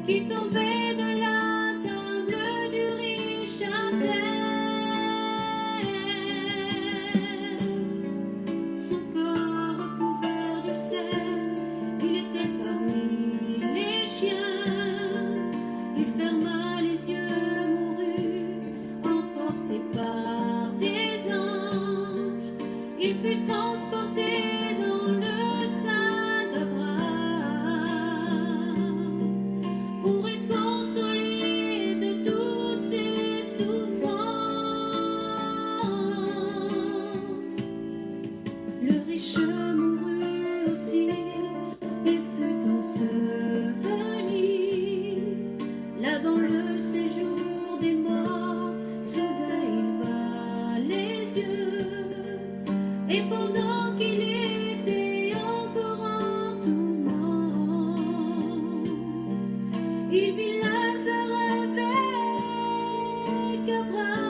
qui tombait de la table du riche à terre. Son corps recouvert d'ulcères, il était parmi les chiens. Il ferma les yeux, mourut, emporté par des anges. Il fut transporté dans le sein d'Abraham pour être consolé de toutes ses souffrances. Le riche mourut aussi et fut enseveli. Là dans le séjour des morts, soudain il va les yeux. Et pendant qu'il était encore en tourment, il vit Lazare avec Abraham.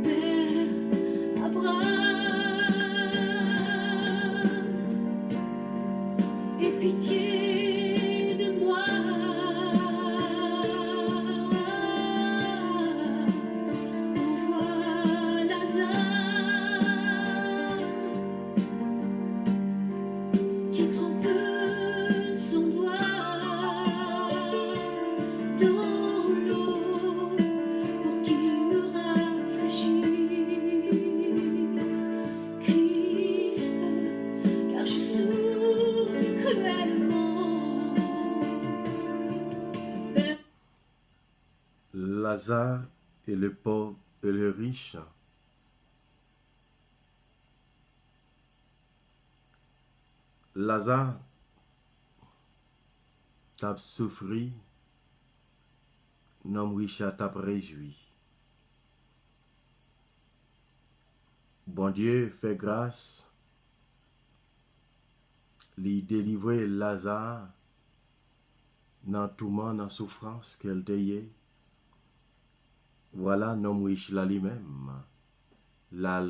Père Abraham, aie pitié de moi. Envoie Lazare qui trempe son doigt dans l'eau pour qu'il me rafraîchisse. Christ, car je souffre cruellement. Père, Lazare et le pauvre et le riche. Lazare t'a souffri, nom riche t'a réjoui. Bon Dieu fait grâce, lui délivrer Lazare dans tout monde, dans souffrance qu'elle t'ayait. Voilà, nom riche là lui-même, l'a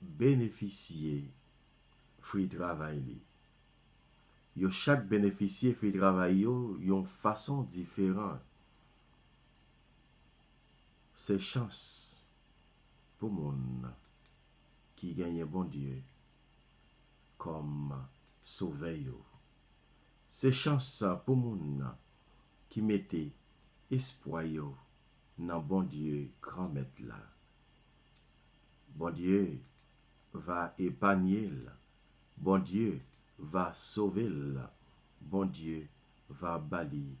bénéficié, fruit travail li. Yo chaque bénéficiaire fait travail yo yon façon différente. C'est chance pour moun qui gagne bon Dieu comme sauveur yo. C'est chance pour moun qui mettait espoir yo dans bon Dieu grand maître là. Bon Dieu va épargner, bon Dieu va sauver, bon Dieu va bali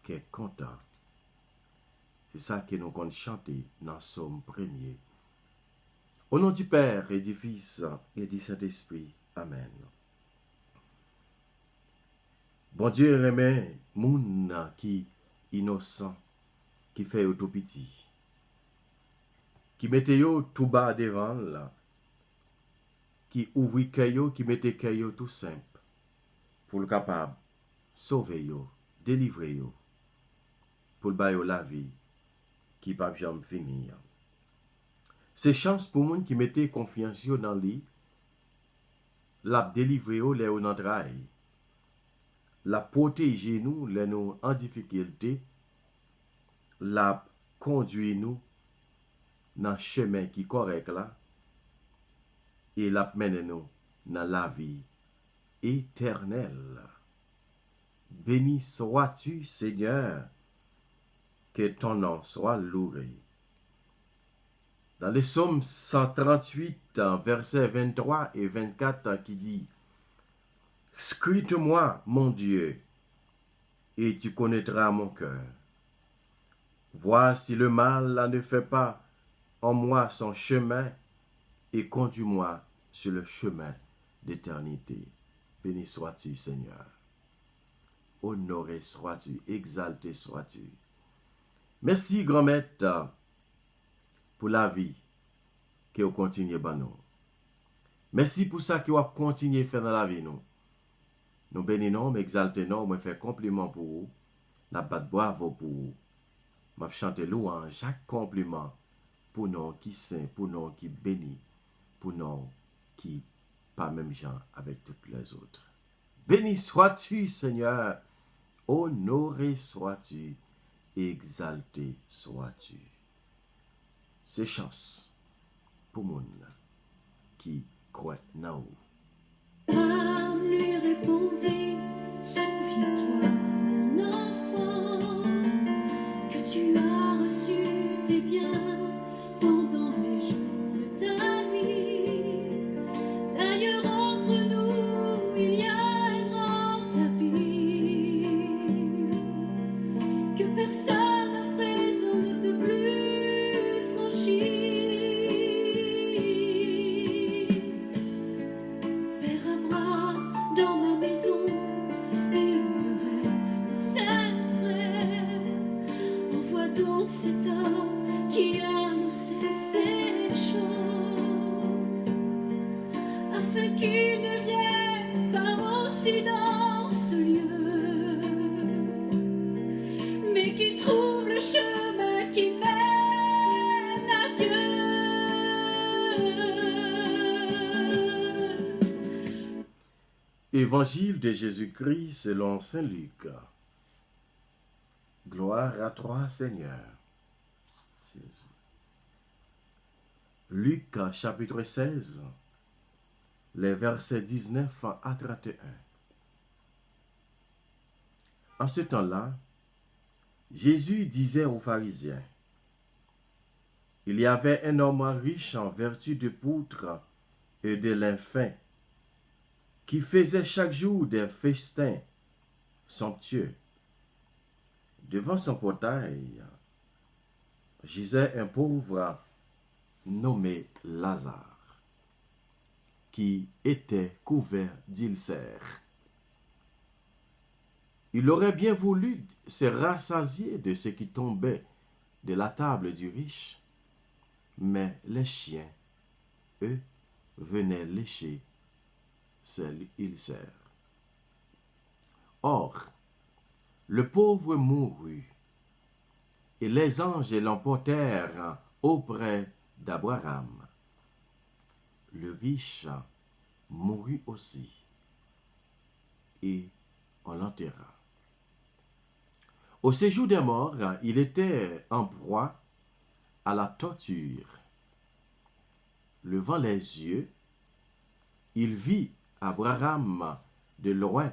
qui est content. C'est ça que nous comptons chanter dans Somme 1er. Au nom du Père et du Fils et du Saint-Esprit. Amen. Bon Dieu remet moun qui innocent, qui fait tout petit, qui mette yo tout bas devant là, qui ouvre cœur, qui mette cœur tout simple, pour le capable sauver yo, délivrer yo, pour le bailler la vie, qui pas jamais finir. C'est chance pour moun qui mette confiance yo dans lui, la délivrer yo les en trahi, la protéger nous les nous en difficulté, la conduire nous dans chemin qui correct là, et la mène nous dans la vie éternelle. Béni sois-tu, Seigneur, que ton nom soit loué. Dans le psaume 138, versets 23 et 24, qui dit: Scrute-moi, mon Dieu, et tu connaîtras mon cœur. Vois si le mal ne fait pas en moi son chemin, et conduis-moi sur le chemin d'éternité. Béni sois-tu, Seigneur. Honoré sois-tu, exalté sois-tu. Merci, grand maître, pour la vie que vous continuez à nous. Merci pour ça que vous continuez à faire dans la vie. Nous bénissons, nous exaltons, nous faisons compliment pour vous. Nous battons bravo pour vous. Nous chantons louange, chaque compliment pour nous qui saint, pour nous qui bénis, pour nous qui pas même genre avec toutes les autres. Béni sois-tu, Seigneur, honoré sois-tu, exalté sois-tu. C'est chance pour moun qui croit dans vous. Abraham lui répondit, souviens-toi, mon enfant, que tu as reçu tes biens pendant les jours de ta vie. D'ailleurs, entre nous, il y a un grand abîme que personne à présent ne peut plus franchir. Père Abraham, dans ma maison, il me reste 5 frères. Envoie donc cet homme qui a annoncé ces choses, afin qu'il ne vienne pas aussi dans ce lieu, mais qu'il trouve le chemin qui mène à Dieu. Évangile de Jésus-Christ selon saint Luc. Gloire à toi, Seigneur. Jésus. Luc chapitre 16, les versets 19 à 31. En ce temps-là, Jésus disait aux pharisiens, il y avait un homme riche en vertu de poutre et de lin fin, qui faisait chaque jour des festins somptueux. Devant son portail gisait un pauvre nommé Lazare, qui était couvert d'ulcères. Il aurait bien voulu se rassasier de ce qui tombait de la table du riche, mais les chiens, eux, venaient lécher ses ulcères. Or, le pauvre mourut, et les anges l'emportèrent auprès d'Abraham. Le riche mourut aussi, et on l'enterra. Au séjour des morts, il était en proie à la torture. Levant les yeux, il vit Abraham de loin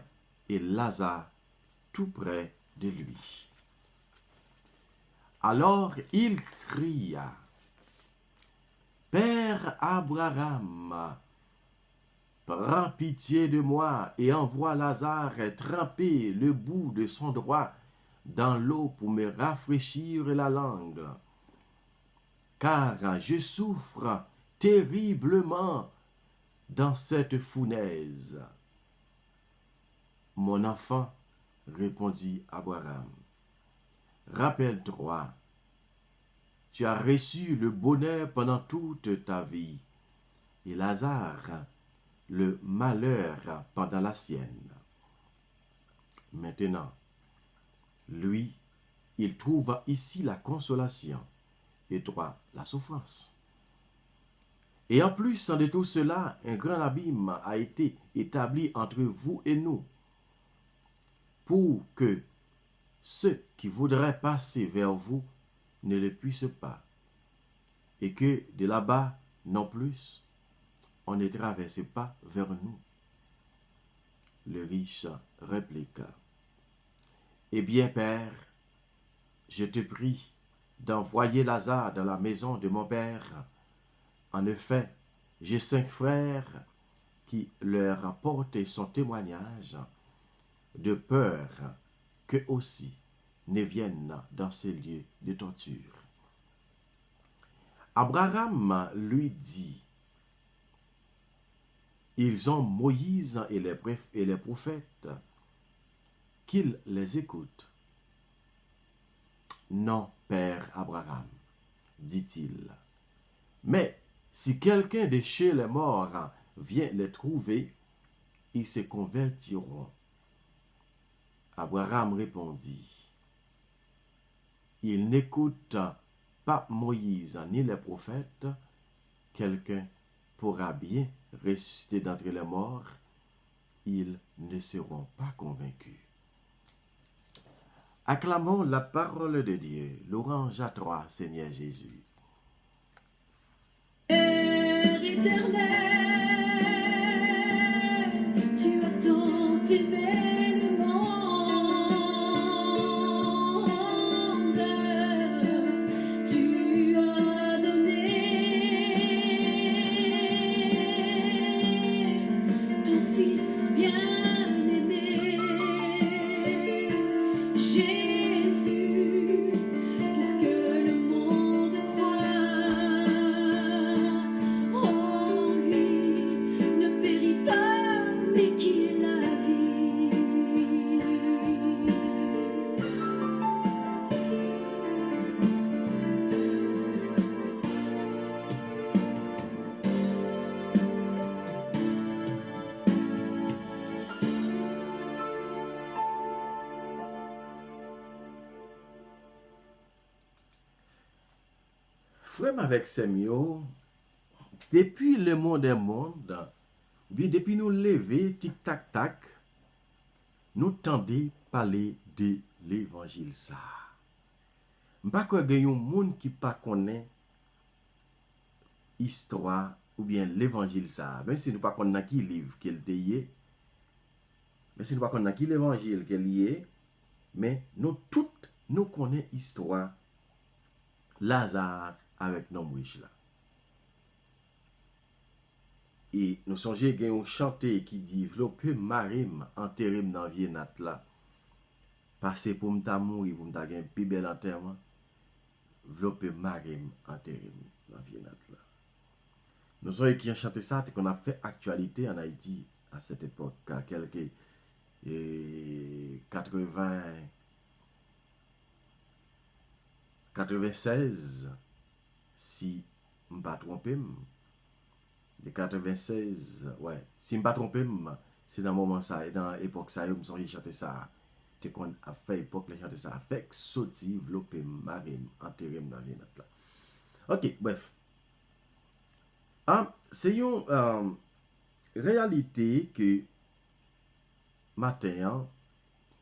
et Lazare tout près de lui. Alors il cria, « Père Abraham, prends pitié de moi et envoie Lazare tremper le bout de son doigt dans l'eau pour me rafraîchir la langue, car je souffre terriblement dans cette fournaise. » Mon enfant, répondit Abraham, rappelle-toi, tu as reçu le bonheur pendant toute ta vie, et Lazare le malheur pendant la sienne. Maintenant, lui, il trouve ici la consolation, et toi la souffrance. Et en plus de tout cela, un grand abîme a été établi entre vous et nous, pour que ceux qui voudraient passer vers vous ne le puissent pas, et que de là-bas non plus, on ne traverse pas vers nous. Le riche répliqua, « Eh bien, Père, je te prie d'envoyer Lazare dans la maison de mon père. En effet, j'ai 5 frères qui leur apportent son témoignage, de peur qu'eux aussi ne viennent dans ces lieux de torture. » Abraham lui dit, « Ils ont Moïse et les prophètes, qu'ils les écoutent. » « Non, Père Abraham, dit-il, mais si quelqu'un de chez les morts vient les trouver, ils se convertiront. » Abraham répondit, « Ils n'écoutent pas Moïse ni les prophètes, quelqu'un pourra bien ressusciter d'entre les morts, ils ne seront pas convaincus. Acclamons la parole de Dieu. Louange à toi, Seigneur Jésus. Père éternel, tu as tant aimé le monde, tu as donné ton Fils bien-aimé, Jésus, pour que le monde croie en lui, ne périt pas, mais qui est la vie. Frère avec Semio, depuis le monde est monde, bien depuis nous lever, tic-tac-tac, nous tendons parler de l'évangile ça. M'pa quoi gen yon moun qui pas connaît histoire ou bien l'évangile ça. Même si nous pas connaît qui livre qu'elle te yé, même si nous pas connaît qui l'évangile qu'elle y est, mais nous toutes nous connaît histoire Lazare avec nom riche là. Et nous songeons gen yon chanté qui dit vlope marim enterrim dans vieux nat là. Passer pour m'ta mourir pour m'ta gen pi bel enterrement. Vlope marim enterrim dans vieux nat là. Nous sommes qui ont chanté ça qu'on a fait actualité en Haïti à cette époque à quelques 96 si je ne me pas trompé. De 96, ouais. Si je ne me pas trompé, c'est dans le moment ça, et dans l'époque ça, je me suis chanté ça. Tu qu'on a fait époque, les chanté ça. Avec sauti, vlopé, marim, enterrim dans les notes là. Ok, bref. C'est une réalité que matin,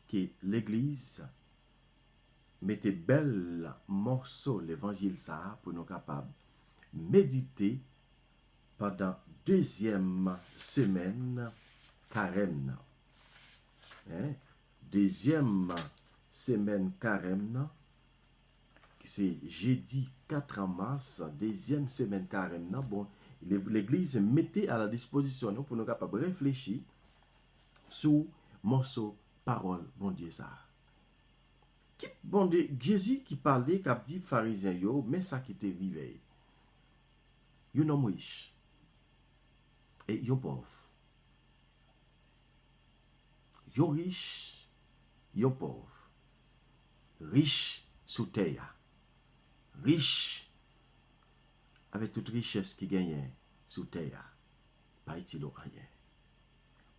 que l'église mettait bel morceau l'évangile ça pour nous capables méditer pendant deuxième semaine carême. Deuxième semaine carême, c'est jeudi 4 mars, deuxième semaine carême. Bon, l'église mettait à la disposition pour nous capables réfléchir sur morceau parole bon Dieu ça. Qui bon Dieu, Jésus qui parlait cap dit pharisien yo, mais ça qui te rive. Yon homme riche et yon pauvre. Yon riche, yon pauvre. Riche sous terre. Riche avec toute richesse qui gagne sous terre. Pas utile rien.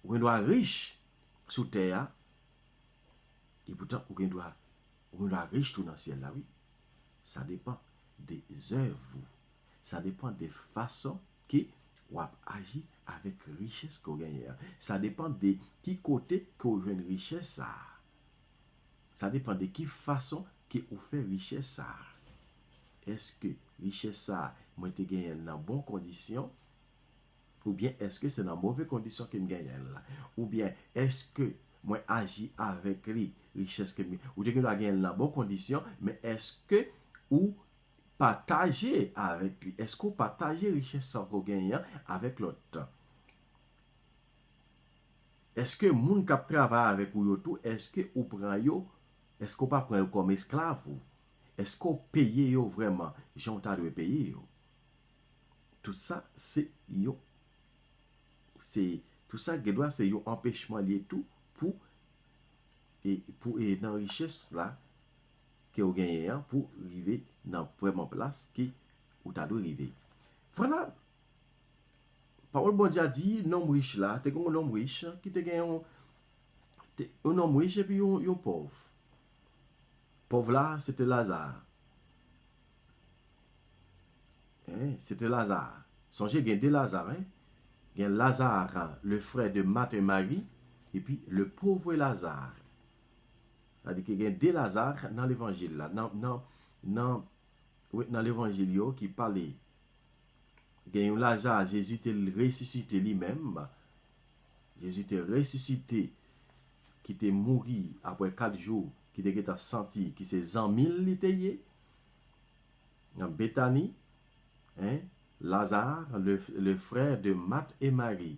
Ou doit riche sous terre et pourtant ou doit riche tout dans le ciel là oui. Ça dépend des œuvres. Ça dépend des façons que vous agissez avec richesse que vous gagnez. Ça dépend de qui côté que vous avez une richesse ça. Ça dépend de qui façon que vous faites richesse ça. Est-ce que richesse ça, moi te gagne dans bonnes conditions ou bien est-ce que c'est dans mauvaises conditions que me gagne là? Ou bien est-ce que moi agis avec lui richesse que ou te gagne dans bonnes conditions mais est-ce que ou partager avec lui. Est-ce qu'on partage richesse qu'on gagne avec l'autre? Est-ce que moun k'ap travaille avec ou tout, est-ce que ou prend yo, est-ce qu'on pas prend comme esclave ou? Est-ce qu'on paye yo vraiment, j'en t'a de payer yo? Tout ça c'est yo. C'est tout ça que doit c'est yo empêchement lié tout pour dans richesse là que vous gagnez pour arriver dans vraiment place qui ou t'a dû arriver. Voilà. Parole bon Dieu a dit non riche là, t'es comme un homme riche qui te gagne un homme riche et puis un pauvre. Pauvre là, c'était Lazare. C'était Lazare. Songez, il y a deux Lazare. Hein? Il y a Lazare, le frère de Marthe et Marie, et puis le pauvre Lazare. C'est-à-dire qu'il y a deux Lazare dans l'évangile là. Dans l'évangile qui parlait. Il y a un Lazare, Jésus était ressuscité lui-même. Jésus était ressuscité, qui était mort après 4 jours, qui était senti, qui s'est 100 000 lités. Dans Bethanie, hein? Lazare, le frère de Marthe et Marie,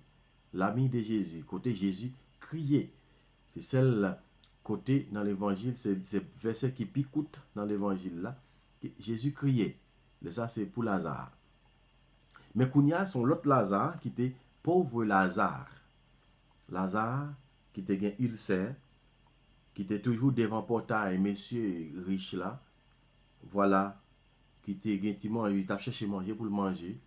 l'ami de Jésus, côté Jésus criait. C'est celle côté dans l'évangile, c'est verset qui picoute dans l'évangile là. Jésus criait. Ça c'est pour Lazare. Mais Kounia son l'autre Lazare qui était pauvre Lazare. Lazare qui était un ulcère, qui était toujours devant portail, monsieur riche là. Voilà, qui était gentiment, il t'a cherché manger pour le manger.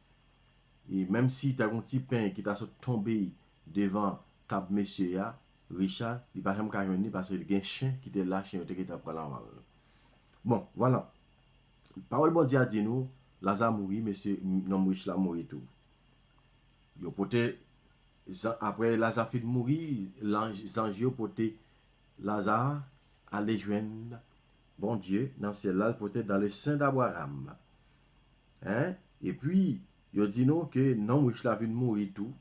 Et même si tu as un petit pain qui t'a tombé devant cap monsieur ya, Richard, il pas jamais carrément parce qu'il y a un chien qui était là, chien qui t'a pris la main. Bon, voilà. Parole bon Dieu a dit nous, Lazare mourit, monsieur non riche là mourit tout. Yo pote après Lazare fit mourir, l'ange yo pote Lazare aller joindre bon Dieu dans celle-là peut-être dans le sein d'Abraham. Hein? Et puis yo dit non que non riche la vient mourir tout.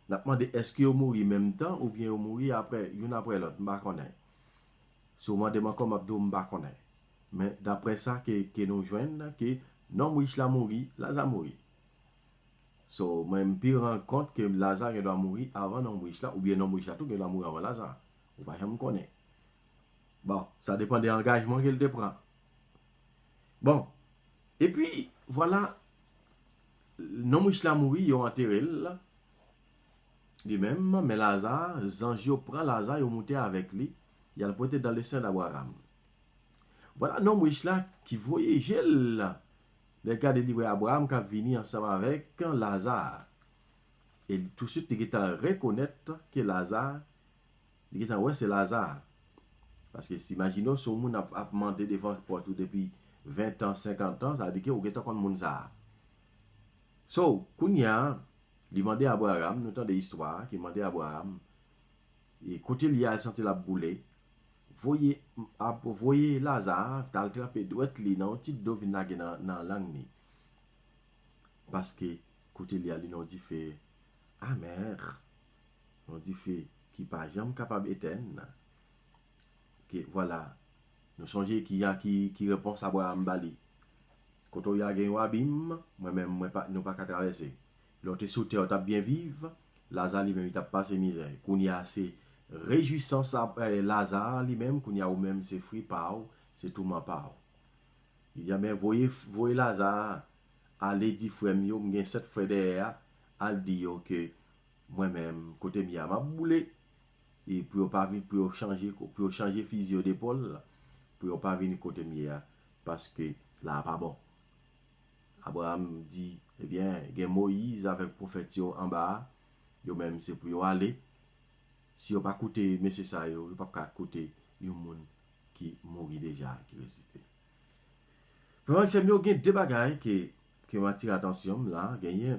N'a demandé est-ce qu'il mourir en même temps ou bien il mourir après une après l'autre, m'pa connait. Sûrement demande comme Abdou m'pa connait. Mais d'après ça que nous joignent que non riche la mourir, Lazare mourir. So même puis rend compte que Lazare doit mourir avant non riche là ou bien non riche là tout que doit mourir avant Lazare. Ou pas jamais connaît. Bon, ça dépend des engagements qu'elle te prend. Bon, et puis, voilà, non riche la mourir, ils ont enterré là. Lui-même, mais Lazare, Zanjio prend Lazare, il monte avec lui, il a le porté dans le sein d'Abraham. Voilà, non riche là qui voyageait là. Le cas de livre Abraham qui a venu ensemble avec Lazare. Et tout de suite, il a reconnaître que Lazare, il a ouais, c'est Lazare. Parce que si imaginons si on a demandé devant porte depuis 20 ans, 50 ans, ça veut dire que vous êtes comme moun ça. So, Kounia, il demandait à Abraham, nous avons des histoires qui demandait à Abraham, et côté il a senti la boule, voyez Lazare, t'as attrapé droite li dans petite d'eau vinn dans langue ni. Parce que côté il a non dit fait amer, on dit fait qui pas jamais capable éteindre. Que voilà, nous songeons qui répond à Abraham Bali. Quand on y a gagné abîme, moi-même, nous pas qu'à traverser. L'autre sous terre, on bien vivre, Lazare lui-même, il t'a passé misère. Qu'on y a assez réjouissant Lazare lui-même, qu'on y a ou même ses fruits par c'est tout ma part. Il y a même, voyez Lazare, aller dire frère, il y a 7 frères derrière, al dire que moi-même, côté mia, m'a boulé. Et pour pas venir pour changer physio d'épaule pour pas venir côté mia parce que là pas bon. Abraham dit eh bien il y a Moïse avec prophète en bas yo même c'est pour aller si on pas écouter monsieur ça yo pas écouter un monde qui mourit déjà qui ressuscité. Vraiment c'est mieux gain deux bagages qui m'attire attention là gagner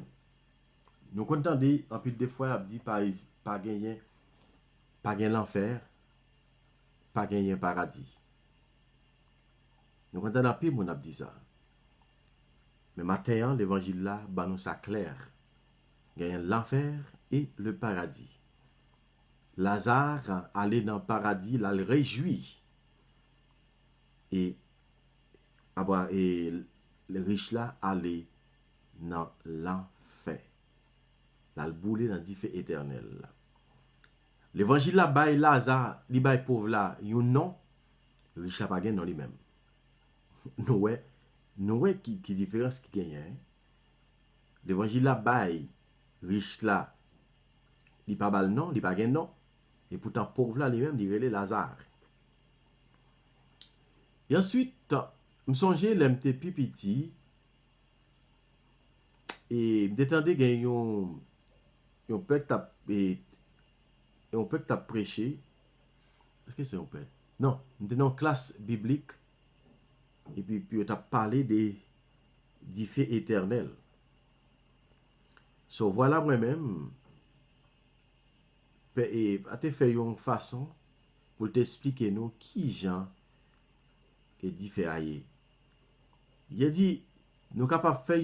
nous contendez en pile de fois a dit pas gagner pas gagner l'enfer, pas gagner paradis. Nous quand on a pire, on a dit ça. Mais maintenant, l'évangile là, bah nous ça clair. Gagner l'enfer et le paradis. Lazare allait dans le paradis, là, il réjouit. Et le riche là allait dans l'enfer. Là, le boulet dans le feu éternel. L'évangile là, bail Lazare, li bail pauvre là, yon non, riche là pas gagne non lui-même. Nous qui différence qui gagne. Hein? L'évangile là, bail riche là, li pas bal non, li pas gagne non. Et pourtant pauvre là lui-même, il relève Lazare. Et ensuite, me songeais l'MT petit et m'étendais gagne yon pète tap et on peut t'a prêché. Est-ce que c'est un peu? Non, nous étions en classe biblique et puis on t'a parlé des faits éternels. So, voilà moi-même, et a te fait une façon pour t'expliquer nous qui Jean est différent. Il a dit, nous capables de faire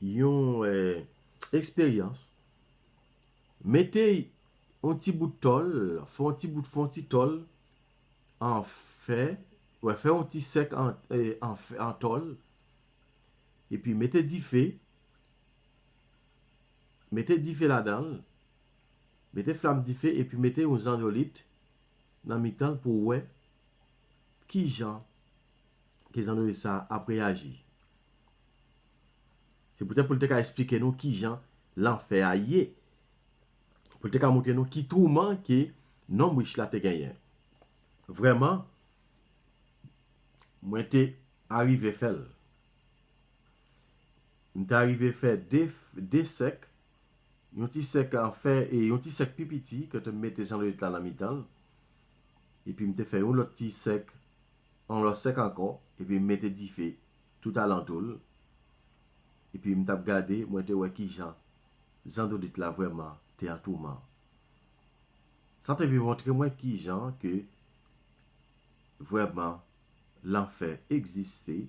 une expérience. Mettez un petit bout de tôle, font un petit tôle en fait, ouais, fait un petit sec en tôle, et puis mettez 10 feux là-dedans, mettez flamme 10 feux, et puis mettez un zandolite dans le temps pour ouais, qui gens qui zandolite ça après agir. C'est peut-être pour te expliquer nous qui gens l'enfer aillé, pour te montrer nous qui tourment que non riche là te gagné. Vraiment, moi t'es arrivé faire. M'te arrivé faire des secs, un petit sec en fait et un petit sec pipiti que tu mettais dans le là la mi-temps et puis m'te fait un autre petit sec en le sec encore et puis mettais 10 feux tout alentour et puis m't'a regardé moi te ouais qui Jean zandolite là vraiment t'es en tourment. Ça te veut montrer moi qui Jean que vraiment l'enfer existait,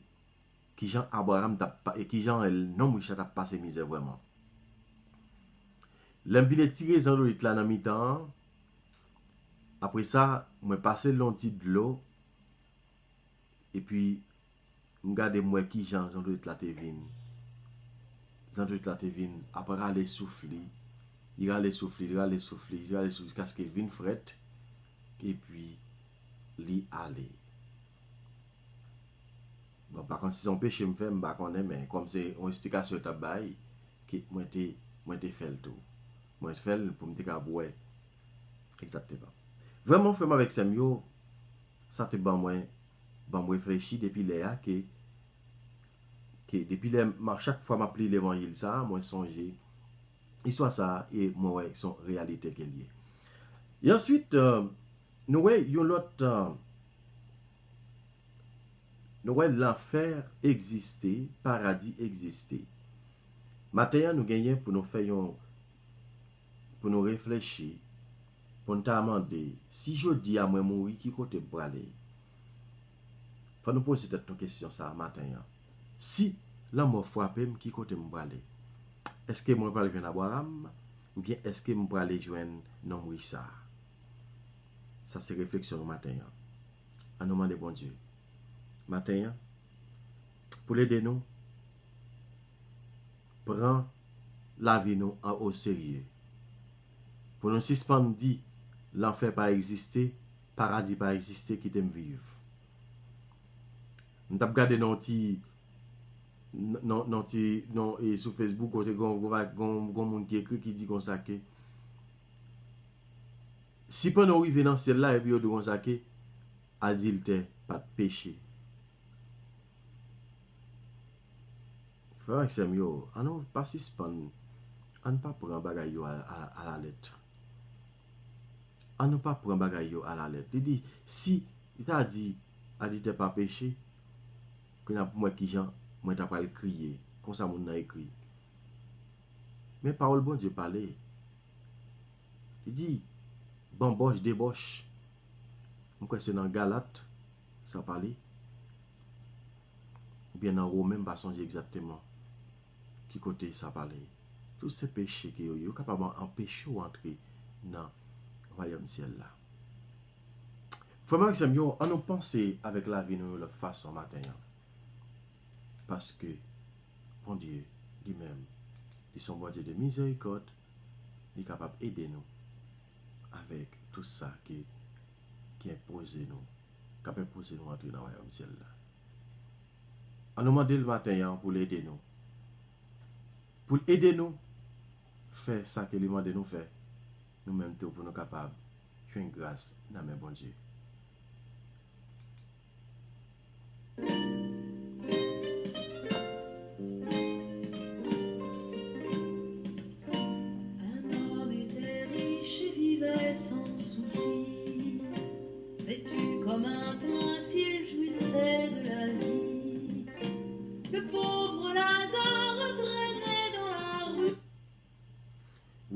qui Jean Abraham t'a pas et qui Jean non riche t'a passé misère vraiment. L'aime vile tirer zandolite là dans mi-temps. Après ça, moi passer l'onti de l'eau et puis regarder moi qui Jean zandolite là te vin. Zandolite là te vin après aller souffler. Il aller souffler jusqu'à ce qu'il vienne fret et puis li aller. Bon, par contre, si son péché me fait, je ne sais pas, mais comme c'est une explication de tabac, que moi te fait le tout. Moi te fait pour me dire boire. Exactement. Vraiment, vraiment avec Samuel, ça te ban moi réfléchir depuis là que depuis chaque fois m'appeler l'évangile ça, moi songer histoire ça et moi son réalité qu'elle y est. Et ensuite nous ouais yon l'autre nous ouais l'enfer existait, paradis existait. Maintenant nous gagnons pour nous faire pour nous réfléchir, pour nous demander si je dis à moi mourir qui côté pour aller. Faut nous poser cette question ça matin. Si la mort frappe qui côté pour aller. Est-ce que moi vais joindre Abraham ou bien est-ce que moi vais joindre non oui ça. Ça c'est réflexion matin. En nom de bon Dieu. Matin pour l'aider nous prends la vie nous au sérieux. Pour nous suspendre dit l'enfer pas exister, paradis pas exister qui t'aime vivre. Nous t'avons regardé non et sur Facebook côté gon monde qui écrit qui dit comme ça que si pas nous arriver dans ciel là et puis on dit comme ça que adulte pas de péché. Frère Samuel, on ne pas suspendre, on ne pas prendre bagaille à la lettre. On ne pas prendre bagaille à la lettre. Il dit si il t'a dit adulte pas péché, que moi qui Jean moi t'as pas le crier comme ça mon a écrit mais parole bon Dieu parler il dit bamboche débauche moi c'est dans Galate ça parler ou bien dans Romain pas songer exactement qui côté ça parler tous ces péchés qui yo capable empêcher ou entrer dans royaume ciel là vraiment Samuel on nous penser avec la vie nous de façon matin. Parce que, bon Dieu, lui-même, il son bon Dieu de miséricorde, il est capable d'aider nous avec tout ça qui impose nous, capable d'imposer nous entrer dans le royaume ciel là. On nous demande le matin pour l'aider nous. Pour aider nous, faire ça que lui demande nous faire. Nous-mêmes, pour nous capables de faire une grâce dans le bon Dieu. Comme un prince, il jouissait de la vie. Le pauvre Lazare traînait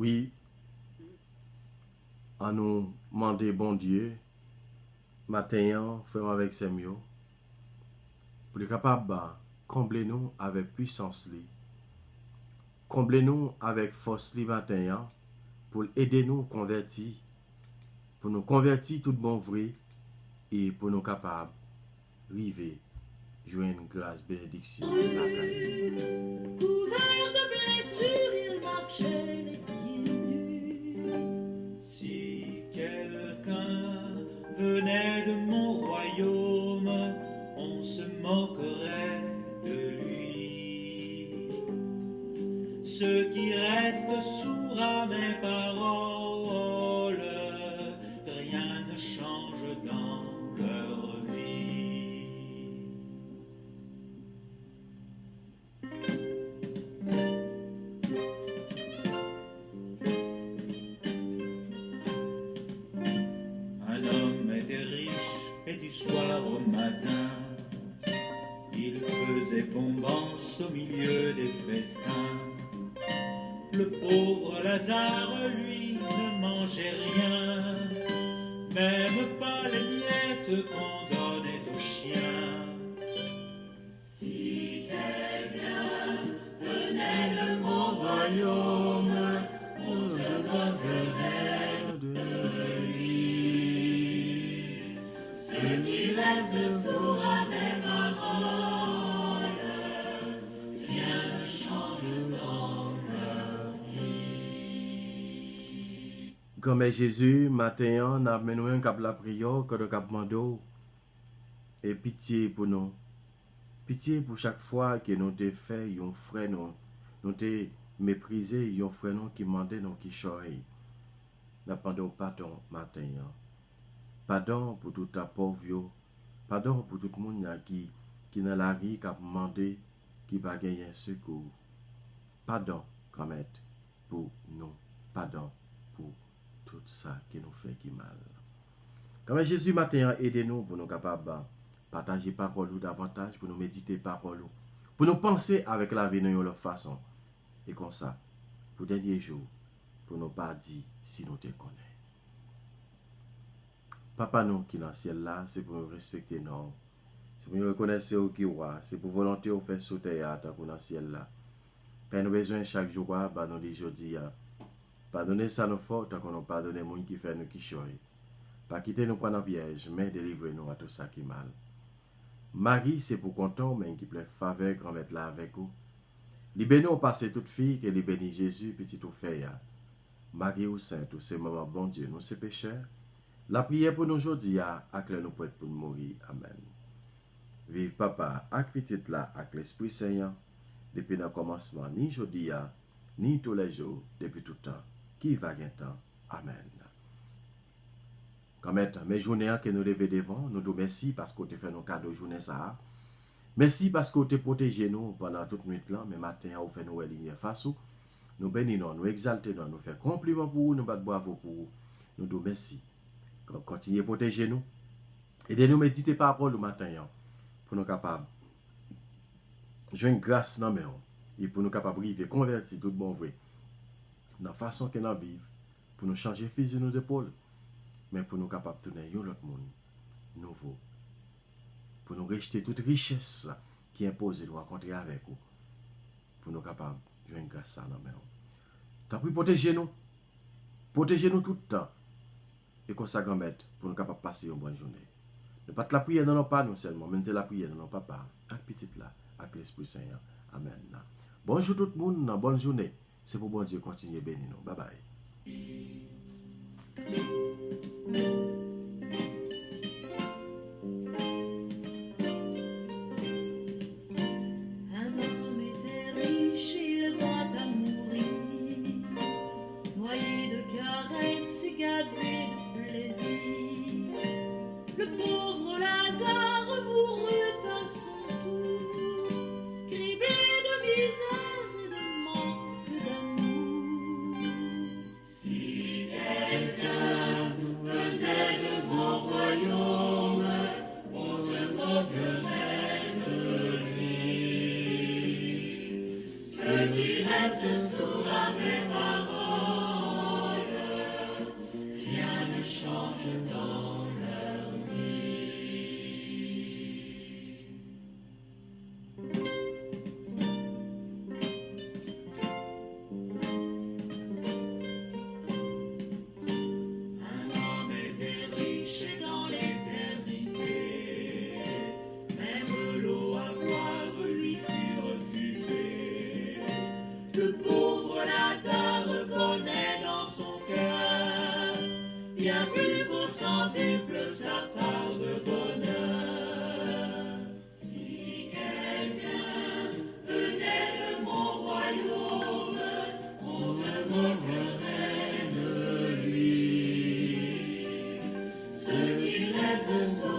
Oui, à nous demander, bon Dieu, matin, faire avec ses mieux, pour être capable de combler nous avec puissance, combler nous avec force matin, pour aider nous à convertir, pour nous convertir tout bon vrai, et pour nous capables de arriver jouer une grâce bénédiction la caille. Couvert de blessures, il marchait les pieds nus. Si quelqu'un venait de mon royaume, on se moquerait de lui. Ceux qui restent sourds à mes paroles, rien ne change dans leur vie. Un homme était riche et du soir au matin, il faisait bombance au milieu des festins. Le pauvre Lazare, lui, ne mangeait rien, même pas les miettes qu'on donnait aux chiens. Si quelqu'un venait de mon Royaume, on se moquerait de lui. ceux qui restent sourds à mes paroles, rien ne change dans leur vie. Comme Jésus, matin, n'a mené un cap la prière, que le cap mando, et pitié pour nous. Pitié pour chaque fois que nous te fait un frère nous te méprisé un frère nous qui mandait nous qui choye. N'a pardon pardon matin. Pardon pour tout ta pauvre, pardon pour tout le monde qui dans la rue qui a demandé qui va gagner secours. Pardon quand même pour nous. Pardon pour tout ça qui nous fait qui mal. Quand Jésus matin aidez-nous pour nous capables partager parole ou davantage, pour nous méditer parole ou, pour nous penser avec la vie de leur façon. Et comme ça, pour dernier jour, pour nous pas dire si nous te connaissons. Papa nous qui dans le ciel là, c'est pour nous respecter nous. C'est pour nous reconnaître au qui roi, c'est pour volonté au faire sauter à ta dans le ciel là. Père nous besoin chaque jour, bah nous dit aujourd'hui, pardonnez ça nos fautes, qu'on nous pardonne les gens qui fait nous qui choy. Pas quitter nous prendre en piège, mais délivrez-nous à tout ça qui mal. Marie, c'est pour content, mais qui plaît faveur grand mettre là avec vous. Libérez-nous au passé toute fille, que libérer Jésus, petit ou fait. Marie ou sainte, ou c'est maman bon Dieu, nous c'est pécheurs. La prière pour nous aujourd'hui, avec nous prêts pour nous mourir. Amen. Vive papa, avec petit là, avec l'Esprit Saint, depuis le commencement, ni aujourd'hui, ni tous les jours, depuis tout temps, qui va gagner temps. Amen. Comme mes journées que nous levons devant, nous disons merci parce que tu fait nos cadeaux journée ça. Merci parce que tu protégé nous pendant toute nuit là, mais matin vous fait nous lumière face nous. Nous bénissons, nous exaltons, nous faisons compliment pour vous, nous battons bravo pour vous. Nous disons merci. Continuez à protéger nous. Aidez-nous à méditer par rapport au matin pour nous capables de jouer une grâce dans nous et pour nous capables de vivre, convertir tout bon vrai dans la façon que nous vivons, pour nous changer physique de nos épaules. Mais pour nous capables de tourner un autre monde nouveau. Pour nous rejeter toute richesse qui impose de nous rencontrer avec vous. Pour nous capables de jouer une grâce dans nous. Tant pis, protégez-nous. Protégez-nous tout le temps. Et qu'on s'agrandisse pour nous capables de passer une bonne journée. Ne pas la prière dans nos pas, nous seulement, mais la prière dans nos papas. Avec petit là, avec l'Esprit Saint. Amen. Bonjour tout le monde, bonne journée. C'est pour bon Dieu continuer à bénir nous. Bye bye. Un homme était riche, il vint à mourir, noyé de caresses et gavé de plaisir. Le pauvre Lazare mourut à son tour, criblé de misère et de manque d'amour. Si quelqu'un venait de mon royaume, on se moquerait de lui. Ceux qui restent sourds à mes paroles, ce soir.